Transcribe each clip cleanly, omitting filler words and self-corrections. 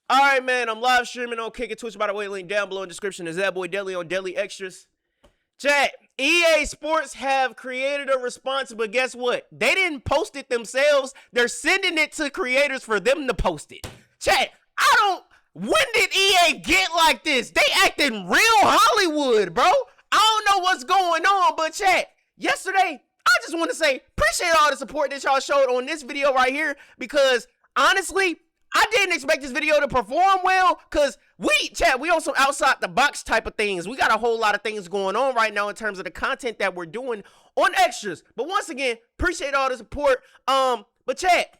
All right, man. I'm live streaming on Kick and Twitch. By the way, link down below in the description is that boy Deli on Deli Extras. Chat. EA Sports have created a response, but guess what? They didn't post it themselves. They're sending it to creators for them to post it. Chat. When did EA get like this? They acting real Hollywood, bro. I don't know what's going on, but chat. Yesterday, I just want to say appreciate all the support that y'all showed on this video right here because honestly, I didn't expect this video to perform well because we on some outside the box type of things. We got a whole lot of things going on right now in terms of the content that we're doing on extras. But once again, appreciate all the support. But chat,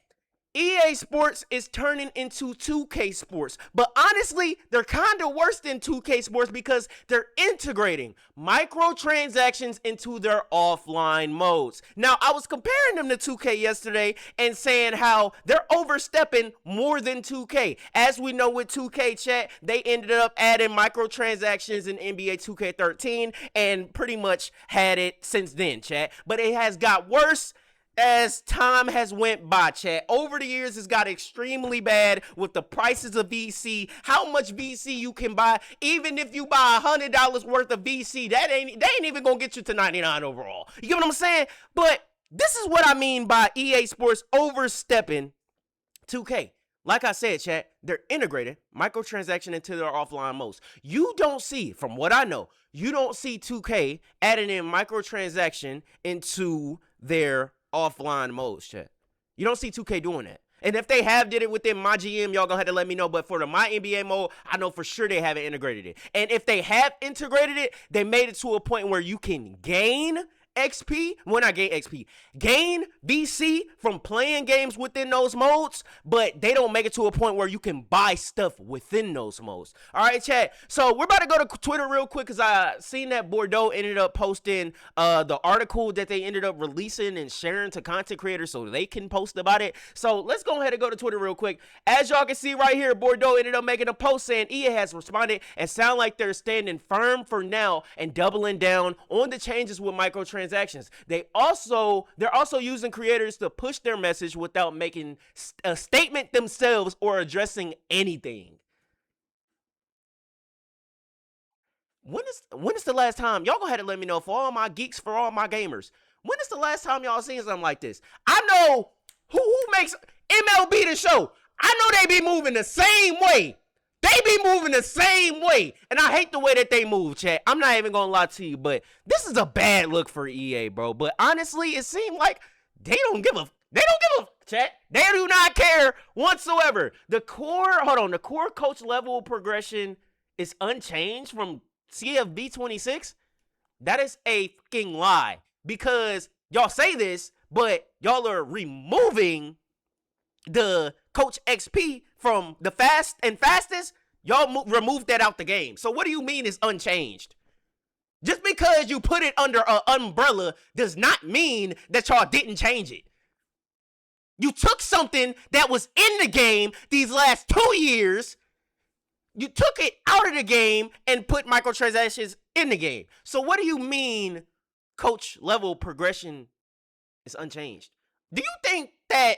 EA Sports is turning into 2K Sports. But honestly, they're kind of worse than 2K Sports because they're integrating microtransactions into their offline modes. Now, I was comparing them to 2K yesterday and saying how they're overstepping more than 2K. As we know with 2K, chat, they ended up adding microtransactions in NBA 2K13 and pretty much had it since then, chat. But it has got worse as time has went by, chat. Over the years, it's got extremely bad with the prices of VC, how much VC you can buy. Even if you buy $100 worth of VC, they ain't even gonna get you to 99 overall. You get what I'm saying? But this is what I mean by EA Sports overstepping 2K. Like I said, chat, they're integrated microtransaction into their offline modes. You don't see, from what I know, you don't see 2K adding in microtransaction into their offline modes, chat. You don't see 2K doing that. And if they have did it within my GM, y'all gonna have to let me know. But for the my NBA mode, I know for sure they haven't integrated it. And if they have integrated it, they made it to a point where you can gain XP, gain VC from playing games within those modes, but they don't make it to a point where you can buy stuff within those modes. All right, chat. So we're about to go to Twitter real quick because I seen that Bordeaux ended up posting the article that they ended up releasing and sharing to content creators so they can post about it. So let's go ahead and go to Twitter real quick. As y'all can see right here, Bordeaux ended up making a post saying EA has responded and sound like they're standing firm for now and doubling down on the changes with microtransactions. They're also using creators to push their message without making a statement themselves or addressing anything. When is the last time y'all go ahead and let me know for all my geeks, for all my gamers? When is the last time y'all seen something like this? I know who makes MLB the show. I know they be moving the same way. They be moving the same way. And I hate the way that they move, chat. I'm not even going to lie to you, but this is a bad look for EA, bro. But honestly, it seemed like they don't give a chat. They do not care whatsoever. The core coach level progression is unchanged from CFB 26. That is a fucking lie. Because y'all say this, but y'all are removing the coach XP from the fast and fastest. Y'all removed that out the game. So what do you mean it's unchanged? Just because you put it under an umbrella does not mean that y'all didn't change it. You took something that was in the game these last 2 years, you took it out of the game and put microtransactions in the game. So what do you mean coach level progression is unchanged? Do you think that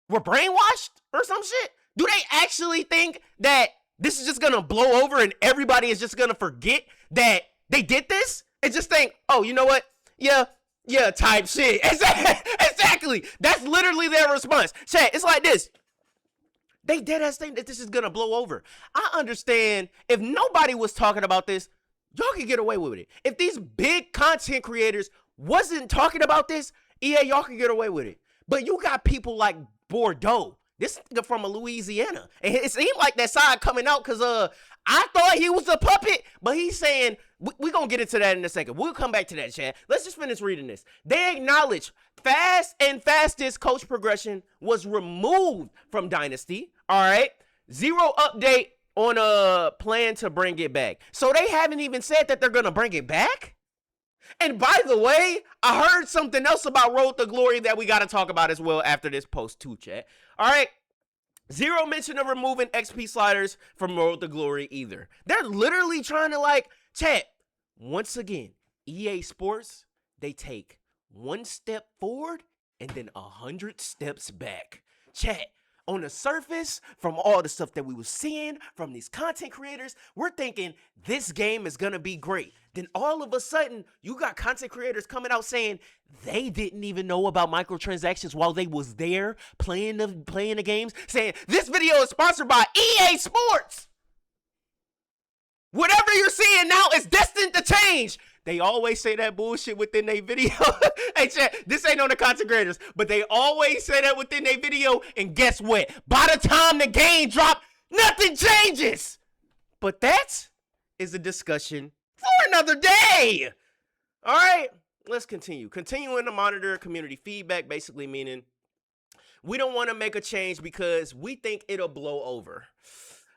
we're brainwashed or some shit? Do they actually think that this is just gonna blow over and everybody is just gonna forget that they did this and just think, oh, you know what? Yeah, type shit. Exactly. That's literally their response. Chat, it's like this. They deadass think that this is gonna blow over. I understand if nobody was talking about this, y'all could get away with it. If these big content creators wasn't talking about this, EA, y'all could get away with it. But you got people like Bordeaux, this nigga from Louisiana, and it seemed like that side coming out because I thought he was a puppet, but he's saying we're gonna get into that in a second. We'll come back to that, chat. Let's just finish reading this. They acknowledge fast and fastest coach progression was removed from Dynasty. All right, zero update on a plan to bring it back. So they haven't even said that they're gonna bring it back. And by the way, I heard something else about Road to Glory that we got to talk about as well after this post too, chat. All right. Zero mention of removing XP sliders from Road to Glory either. They're literally trying to chat. Once again, EA Sports, they take one step forward and then 100 steps back. Chat, On the surface, from all the stuff that we were seeing from these content creators, we're thinking this game is gonna be great. Then all of a sudden, you got content creators coming out saying they didn't even know about microtransactions while they was there playing the games, saying this video is sponsored by EA Sports. Whatever you're seeing now is destined to change. They always say that bullshit within their video. Hey, chat, this ain't on the content creators, but they always say that within their video, and guess what? By the time the game drop, nothing changes. But that is a discussion for another day. All right, let's continue. Continuing to monitor community feedback, basically meaning we don't want to make a change because we think it'll blow over.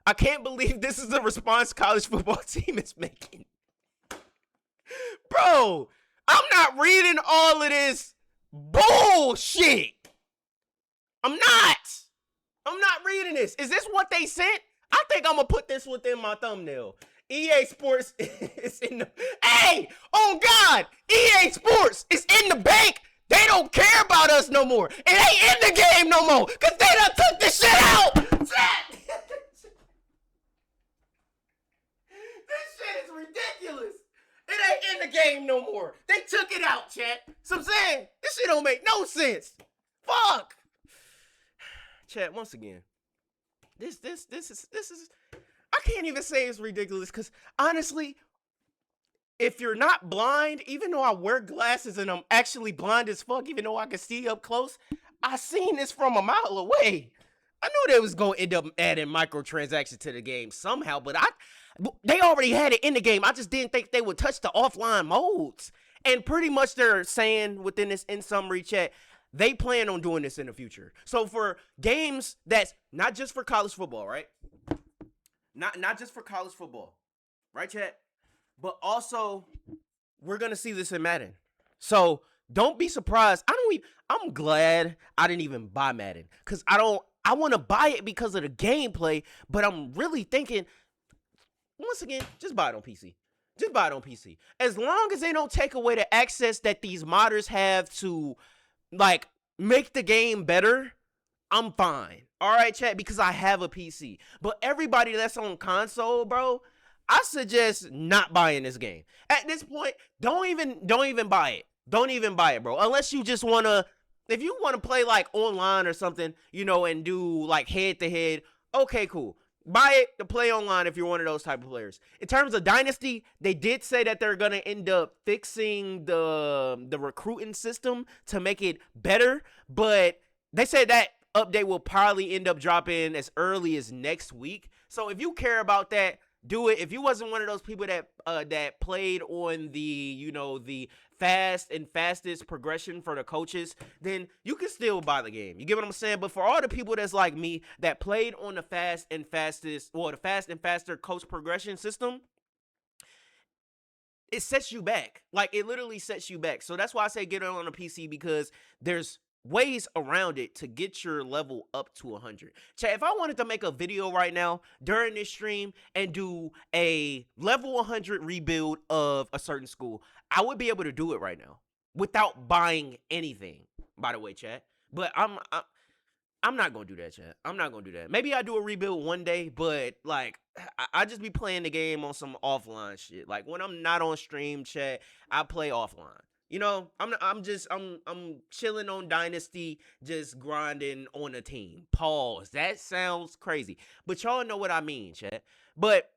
I can't believe this is the response college football team is making. Bro, I'm not reading all of this bullshit. I'm not reading this. Is this what they sent? I think I'm going to put this within my thumbnail. EA Sports is in the... Hey, oh God, EA Sports is in the bank. They don't care about us no more. It ain't in the game no more because they done took this shit out. This shit is ridiculous. It ain't in the game no more. They took it out, chat. So I'm saying, this shit don't make no sense. Fuck. Chat, once again, this is, I can't even say it's ridiculous because honestly, if you're not blind, even though I wear glasses and I'm actually blind as fuck, even though I can see up close, I seen this from a mile away. I knew they was going to end up adding microtransactions to the game somehow, but they already had it in the game. I just didn't think they would touch the offline modes. And pretty much they're saying within this in summary chat, they plan on doing this in the future. So for games that's not just for college football, right? Not just for college football, right, chat? But also, we're going to see this in Madden. So don't be surprised. I'm glad I didn't even buy Madden. Because I want to buy it because of the gameplay. But I'm really thinking, once again, just buy it on PC. Just buy it on PC. As long as they don't take away the access that these modders have to, like, make the game better, I'm fine. All right, chat, because I have a PC. But everybody that's on console, bro, I suggest not buying this game. At this point, don't even buy it. Don't even buy it, bro. Unless you just want to, if you want to play, like, online or something, you know, and do, like, head-to-head, okay, cool. Buy it to play online if you're one of those type of players. In terms of Dynasty, they did say that they're going to end up fixing the recruiting system to make it better, but they said that update will probably end up dropping as early as next week. So if you care about that, do it. If you wasn't one of those people that played on the, you know, the fast and fastest progression for the coaches, then you can still buy the game. You get what I'm saying? But for all the people that's like me that played on the fast and fastest, or the fast and faster coach progression system, it sets you back. Like, it literally sets you back. So that's why I say get it on a PC, because there's ways around it to get your level up to 100. Chat, if I wanted to make a video right now during this stream and do a level 100 rebuild of a certain school, I would be able to do it right now without buying anything, by the way, chat. But I'm not gonna do that, chat. I'm not gonna do that. Maybe I do a rebuild one day, but like I just be playing the game on some offline shit. Like when I'm not on stream, chat, I play offline. You know, I'm chilling on Dynasty, just grinding on a team. Pause. That sounds crazy, but y'all know what I mean, chat. But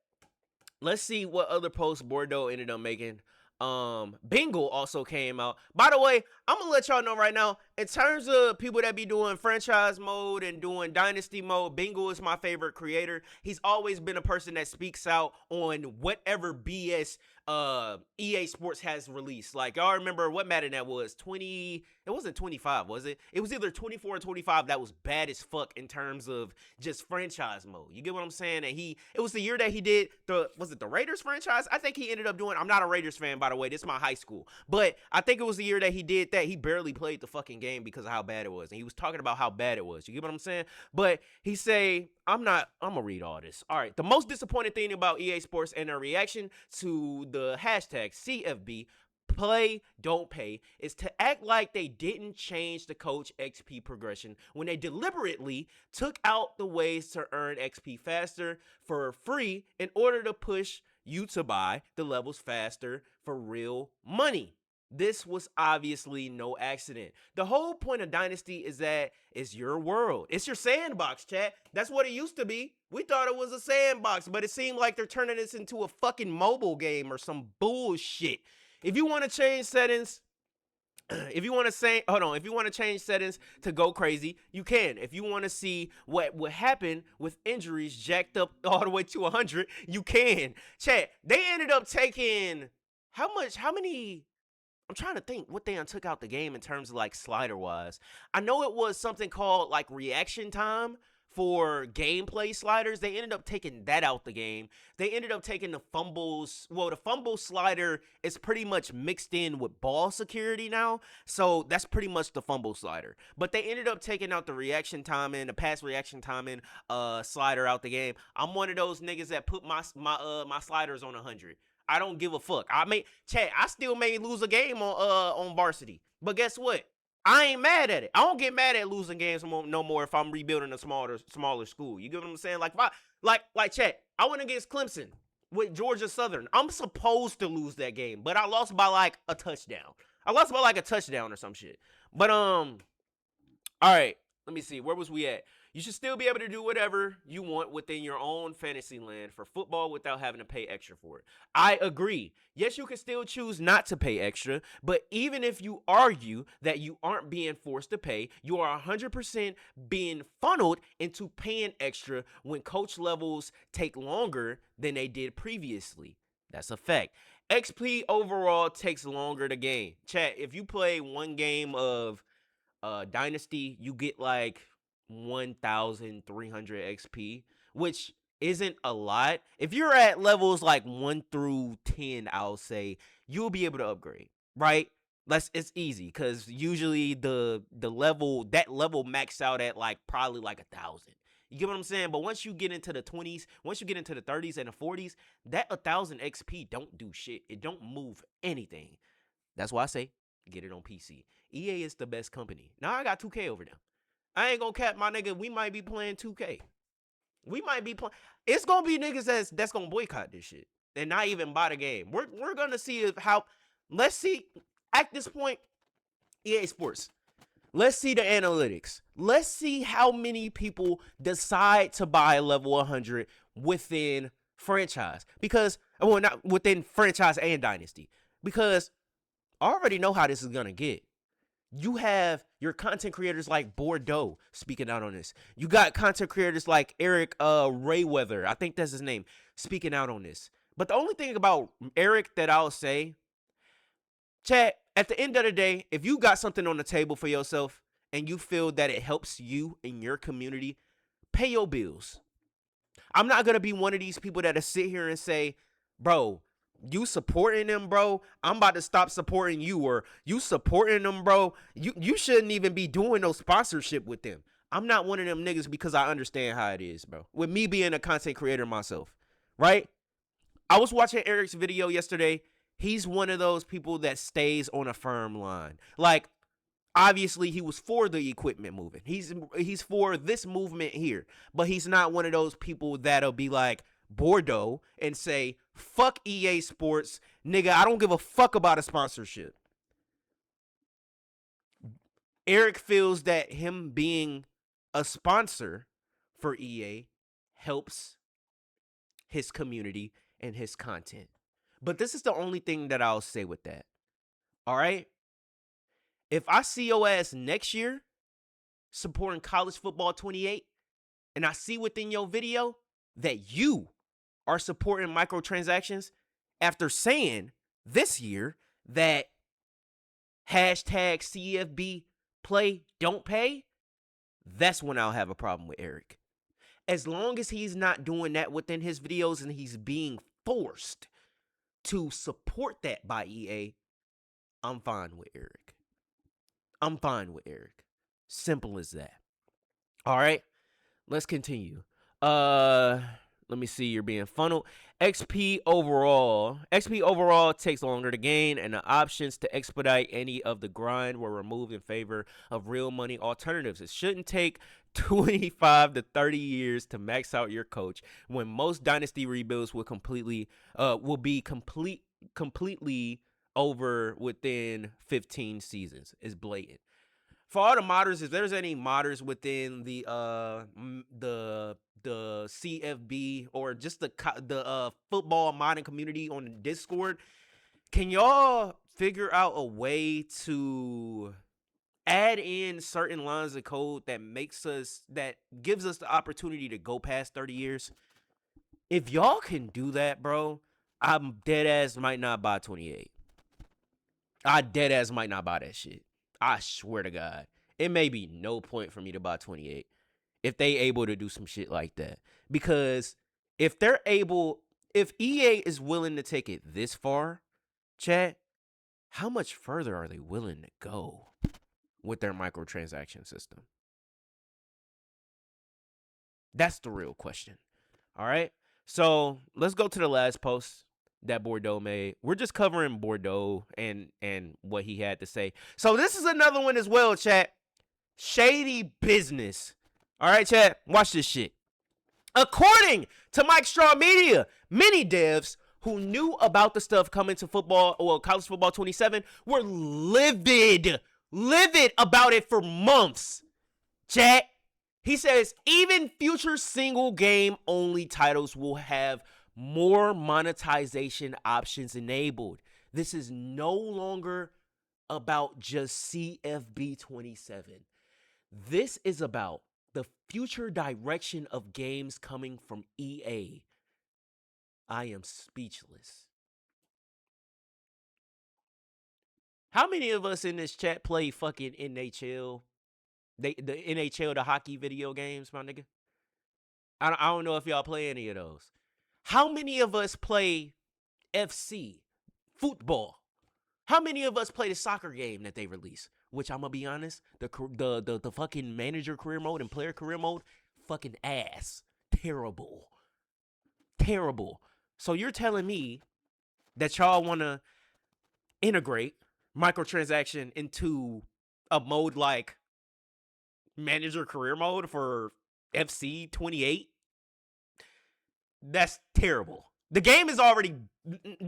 let's see what other posts Bordeaux ended up making. Bingo also came out. By the way, I'm gonna let y'all know right now, in terms of people that be doing franchise mode and doing dynasty mode, Bingo is my favorite creator. He's always been a person that speaks out on whatever BS EA Sports has released. Like, y'all remember what Madden that was? It wasn't 25, was it? It was either 24 or 25 that was bad as fuck in terms of just franchise mode. You get what I'm saying? And it was the year that he did was it the Raiders franchise? I think he ended up doing, I'm not a Raiders fan, by the way. This is my high school. But I think it was the year that he did that. He barely played the fucking game because of how bad it was. And he was talking about how bad it was. You get what I'm saying? But he say, I'm gonna read all this. All right. The most disappointing thing about EA Sports and their reaction to the hashtag CFB play, don't pay, is to act like they didn't change the coach XP progression when they deliberately took out the ways to earn XP faster for free in order to push you to buy the levels faster for real money. This was obviously no accident. The whole point of Dynasty is that it's your world. It's your sandbox, chat. That's what it used to be. We thought it was a sandbox, but it seemed like they're turning this into a fucking mobile game or some bullshit. If you want to change settings, if you want to say, hold on, if you want to change settings to go crazy, you can. If you want to see what would happen with injuries jacked up all the way to 100, you can. Chat, they ended up taking how many? I'm trying to think what they took out the game in terms of like slider wise. I know it was something called like reaction time for gameplay sliders. They ended up taking that out the game. They ended up taking the fumbles. Well, the fumble slider is pretty much mixed in with ball security now. So that's pretty much the fumble slider. But they ended up taking out the reaction time and the pass reaction time and slider out the game. I'm one of those niggas that put my sliders on 100. I don't give a fuck. I still may lose a game on varsity. But guess what? I ain't mad at it. I don't get mad at losing games no more if I'm rebuilding a smaller school. You get what I'm saying? Like chat, I went against Clemson with Georgia Southern. I'm supposed to lose that game, but I lost by like a touchdown. I lost by like a touchdown or some shit. But all right, let me see. Where was we at? You should still be able to do whatever you want within your own fantasy land for football without having to pay extra for it. I agree. Yes, you can still choose not to pay extra, but even if you argue that you aren't being forced to pay, you are 100% being funneled into paying extra when coach levels take longer than they did previously. That's a fact. XP overall takes longer to gain. Chat, if you play one game of Dynasty, you get like 1,300 XP, which isn't a lot. If you're at levels like 1 through 10, I'll say you'll be able to upgrade, right? It's easy because usually the level max out at like probably like 1,000. You get what I'm saying? But once you get into the 20s, once you get into the 30s and the 40s, that 1,000 XP don't do shit. It don't move anything. That's why I say get it on PC. EA is the best company. Now I got 2K over them. I ain't gonna cap my nigga. We might be playing 2K. We might be playing. It's gonna be niggas that's gonna boycott this shit and not even buy the game. We're gonna see how. Let's see. At this point, EA Sports. Let's see the analytics. Let's see how many people decide to buy level 100 within franchise. Because, well, not within franchise and Dynasty. Because I already know how this is gonna get. You have your content creators like Bordeaux speaking out on this. You got content creators like Eric Rayweather, I think that's his name, speaking out on this. But the only thing about Eric that I'll say, chat, at the end of the day, if you got something on the table for yourself and you feel that it helps you in your community, pay your bills. I'm not going to be one of these people that'll sit here and say, bro, you supporting them, bro, I'm about to stop supporting you, or you supporting them, bro, you shouldn't even be doing no sponsorship with them. I'm not one of them niggas because I understand how it is, bro. With me being a content creator myself, right? I was watching Eric's video yesterday. He's one of those people that stays on a firm line. Like, obviously he was for the equipment movement. He's for this movement here, but he's not one of those people that'll be like Bordeaux and say, fuck EA Sports, nigga, I don't give a fuck about a sponsorship. Eric feels that him being a sponsor for EA helps his community and his content. But this is the only thing that I'll say with that. All right? If I see your ass next year supporting College Football 28, and I see within your video that you are supporting microtransactions after saying this year that hashtag CFB play don't pay, that's when I'll have a problem with Eric. As long as he's not doing that within his videos and he's being forced to support that by EA, I'm fine with Eric. I'm fine with Eric. Simple as that. All right, let's continue. Let me see. You're being funneled. XP overall takes longer to gain, and the options to expedite any of the grind were removed in favor of real money alternatives. It shouldn't take 25 to 30 years to max out your coach when most dynasty rebuilds will be completely over within 15 seasons. Is blatant. For all the modders, if there's any modders within the CFB or just the football modding community on the Discord, can y'all figure out a way to add in certain lines of code that gives us the opportunity to go past 30 years? If y'all can do that, bro, I'm dead ass might not buy 28. I dead ass might not buy that shit. I swear to God, it may be no point for me to buy 28 if they able to do some shit like that. Because if EA is willing to take it this far, chat, how much further are they willing to go with their microtransaction system? That's the real question. All right. So let's go to the last post that Bordeaux made. We're just covering Bordeaux and what he had to say. So this is another one as well, chat. Shady business. All right, chat. Watch this shit. According to Mike Straw Media, many devs who knew about the stuff coming to college football 27 were livid about it for months. Chat. He says even future single game only titles will have more monetization options enabled. This is no longer about just CFB 27. This is about the future direction of games coming from EA. I am speechless. How many of us in this chat play fucking NHL? The NHL, the hockey video games, my nigga? I don't know if y'all play any of those. How many of us play FC, football? How many of us play the soccer game that they release? Which I'm gonna be honest, the fucking manager career mode and player career mode, fucking ass. Terrible. So you're telling me that y'all wanna integrate microtransaction into a mode like manager career mode for FC 28? That's terrible. The game is already,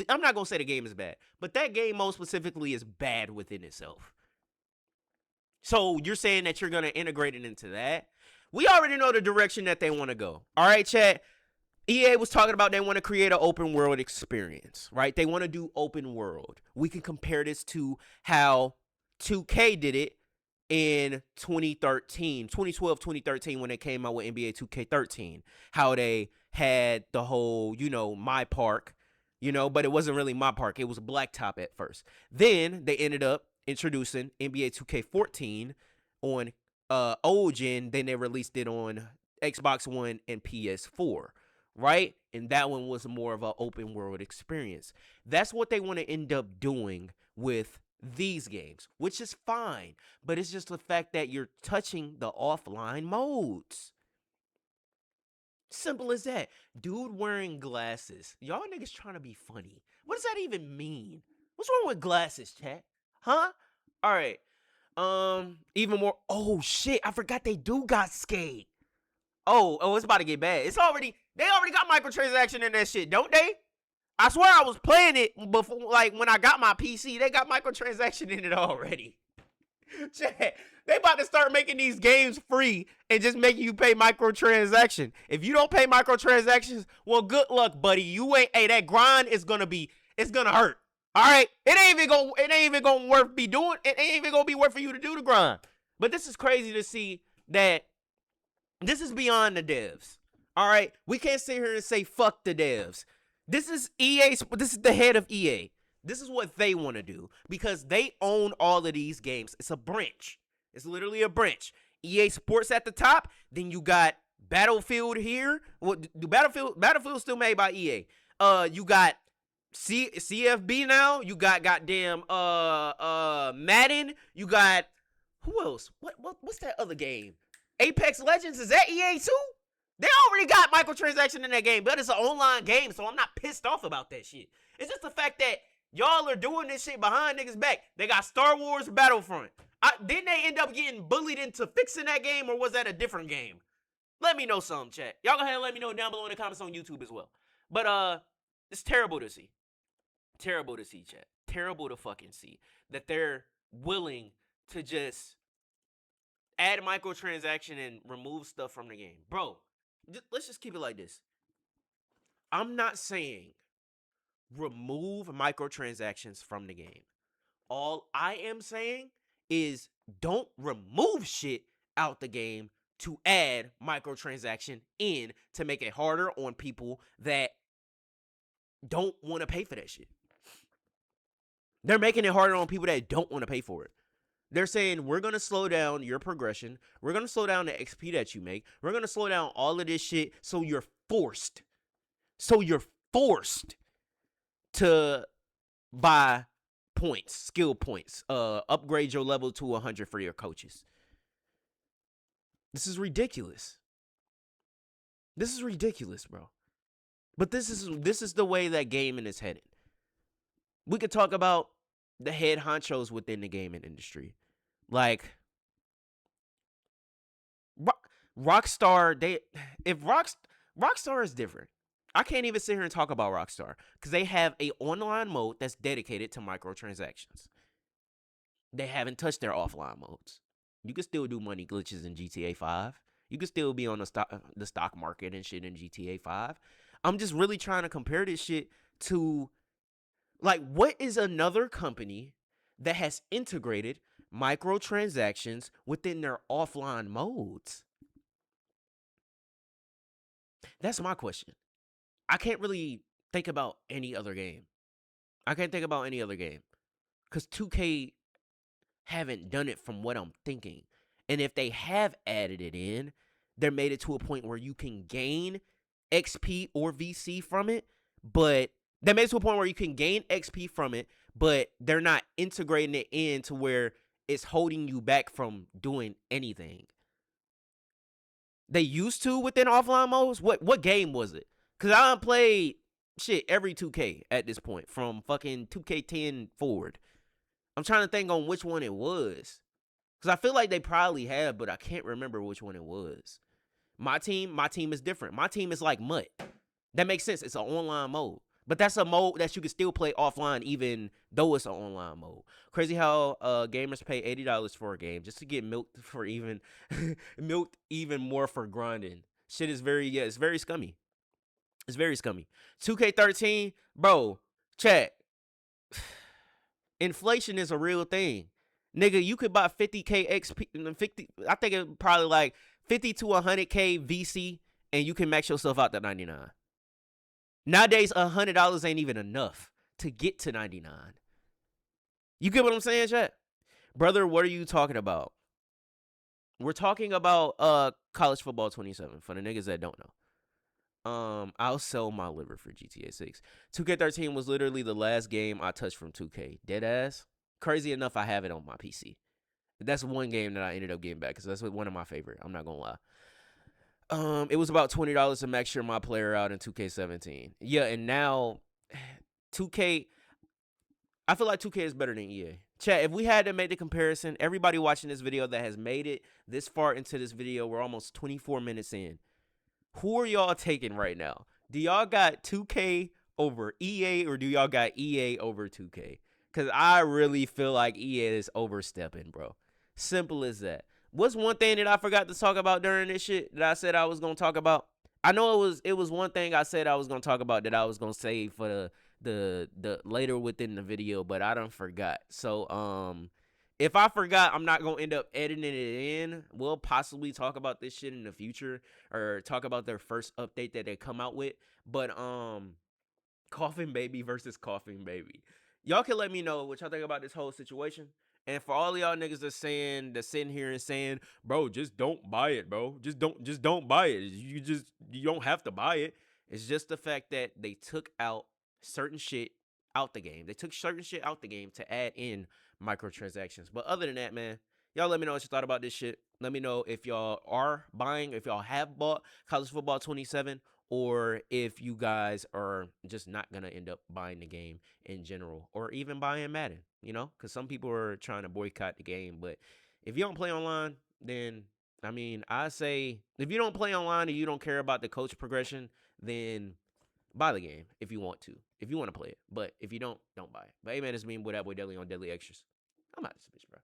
I'm not going to say the game is bad, but that game most specifically is bad within itself. So you're saying that you're going to integrate it into that? We already know the direction that they want to go. All right, chat. EA was talking about they want to create an open world experience, right? They want to do open world. We can compare this to how 2K did it in 2012, 2013, when they came out with NBA 2K13, how they had the whole, my park, but it wasn't really my park. It was a blacktop at first. Then they ended up introducing NBA 2K14 on old gen. Then they released it on Xbox One and PS4, right? And that one was more of an open world experience. That's what they want to end up doing with these games, which is fine, but it's just the fact that you're touching the offline modes. Simple as that. Dude wearing glasses. Y'all niggas trying to be funny. What does that even mean? What's wrong with glasses, chat? Huh? All right. Even more. Oh shit! I forgot they do got skate. Oh, it's about to get bad. They already got microtransaction in that shit, don't they? I swear I was playing it before, like when I got my PC, they got microtransaction in it already. Chat, they about to start making these games free and just making you pay microtransaction. If you don't pay microtransactions, well, good luck, buddy. That grind is gonna hurt. All right, it ain't even gonna be worth for you to do the grind. But this is crazy to see that this is beyond the devs. All right, we can't sit here and say fuck the devs. This is EA. This is the head of EA. This is what they want to do because they own all of these games. It's a branch. It's literally a branch. EA Sports at the top. Then you got Battlefield here. Well, Battlefield's still made by EA. You got CFB now. You got goddamn Madden. You got who else? What's that other game? Apex Legends. Is that EA too? They already got microtransaction in that game, but it's an online game, so I'm not pissed off about that shit. It's just the fact that y'all are doing this shit behind niggas' back. They got Star Wars Battlefront. Didn't they end up getting bullied into fixing that game, or was that a different game? Let me know something, chat. Y'all go ahead and let me know down below in the comments on YouTube as well. But it's terrible to see. Terrible to see, chat. Terrible to fucking see that they're willing to just add microtransaction and remove stuff from the game. Bro, let's just keep it like this. I'm not saying remove microtransactions from the game. All I am saying is don't remove shit out the game to add microtransaction in to make it harder on people that don't want to pay for that shit. They're making it harder on people that don't want to pay for it. They're saying, we're going to slow down your progression. We're going to slow down the XP that you make. We're going to slow down all of this shit so you're forced. So you're forced to buy points, skill points, upgrade your level to 100 for your coaches. This is ridiculous. This is ridiculous, bro. But this is the way that gaming is headed. We could talk about the head honchos within the gaming industry. Like Rockstar, Rockstar is different. I can't even sit here and talk about Rockstar because they have a online mode that's dedicated to microtransactions. They haven't touched their offline modes. You can still do money glitches in GTA 5. You can still be on the stock market and shit in GTA 5. I'm just really trying to compare this shit to, like, what is another company that has integrated microtransactions within their offline modes? That's my question. I can't really think about any other game. I can't think about any other game because 2K haven't done it from what I'm thinking. And if they have added it in, they're made it to a point where you can gain XP or VC from it, but they made it to a point where you can gain XP from it, but they're not integrating it in to where it's holding you back from doing anything. They used to within offline modes. What game was it? Because I done played shit every 2K at this point, from fucking 2K10 forward. I'm trying to think on which one it was. Because I feel like they probably have, but I can't remember which one it was. My team is different. My team is like MUT. That makes sense. It's an online mode. But that's a mode that you can still play offline even though it's an online mode. Crazy how gamers pay $80 for a game just to get milked for milked even more for grinding. Shit is it's very scummy. It's very scummy. 2K13, bro, chat. Inflation is a real thing. Nigga, you could buy 50K XP, 50, I think it probably like 50 to 100K VC, and you can max yourself out to 99. Nowadays, $100 ain't even enough to get to 99. You get what I'm saying, chat? Brother, what are you talking about? We're talking about college football 27 for the niggas that don't know. I'll sell my liver for GTA 6. 2K13 was literally the last game I touched from 2K. Deadass. Crazy enough, I have it on my PC. That's one game that I ended up getting back because that's one of my favorite. I'm not gonna lie. It was about $20 to max my player out in 2K17. Yeah, and now 2K. I feel like 2K is better than EA. Chat, if we had to make the comparison, everybody watching this video that has made it this far into this video, we're almost 24 minutes in. Who are y'all taking right now? Do y'all got 2K over EA, or do y'all got EA over 2K? Because I really feel like EA is overstepping, bro. Simple as that. What's one thing that I forgot to talk about during this shit that I said I was going to talk about? I know it was one thing I said I was going to talk about that I was going to save for the later within the video, but I done forgot. So, if I forgot, I'm not going to end up editing it in. We'll possibly talk about this shit in the future or talk about their first update that they come out with. But, Coffin Baby versus Coffin Baby. Y'all can let me know what y'all think about this whole situation. And for all y'all niggas that's sitting here and saying, bro, just don't buy it, bro. Just don't buy it. You don't have to buy it. It's just the fact that they took out certain shit out the game. They took certain shit out the game to add in microtransactions. But other than that, man, Y'all let me know what you thought about this shit. Let me know if y'all are buying, if y'all have bought College Football 27, or if you guys are just not going to end up buying the game in general, or even buying Madden, you know? Because some people are trying to boycott the game. But if you don't play online, then, I mean, I say if you don't play online and you don't care about the coach progression, then buy the game if you want to. If you want to play it. But if you don't buy it. But hey, man, it's me, boy, that boy Deli on Deadly Extras. I'm out of this bitch, bro.